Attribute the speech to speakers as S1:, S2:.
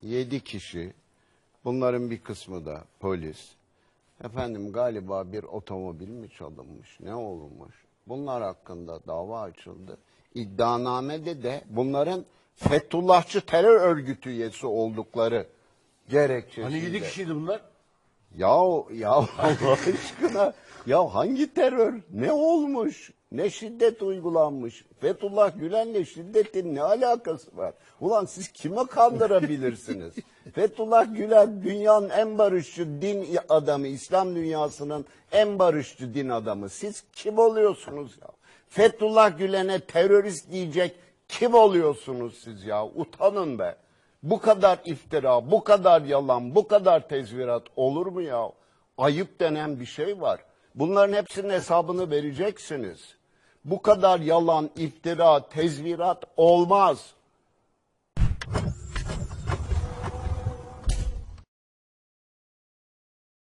S1: 7 kişi, bunların bir kısmı da polis. Efendim galiba bir otomobil mi çalınmış, ne olmuş? Bunlar hakkında dava açıldı. İddianamede de bunların Fethullahçı terör örgütü üyesi oldukları gerekçesiyle.
S2: Hani 7 kişiydi bunlar?
S1: Ya Allah aşkına ya hangi terör, ne olmuş, ne şiddet uygulanmış? Fethullah Gülen'le şiddetin ne alakası var? Ulan siz kime kandırabilirsiniz? Fethullah Gülen dünyanın en barışçı din adamı, İslam dünyasının en barışçı din adamı. Siz kim oluyorsunuz ya? Fethullah Gülen'e terörist diyecek kim oluyorsunuz siz ya? Utanın be. Bu kadar iftira, bu kadar yalan, bu kadar tezvirat olur mu ya? Ayıp denen bir şey var. Bunların hepsinin hesabını vereceksiniz. Bu kadar yalan, iftira, tezvirat olmaz.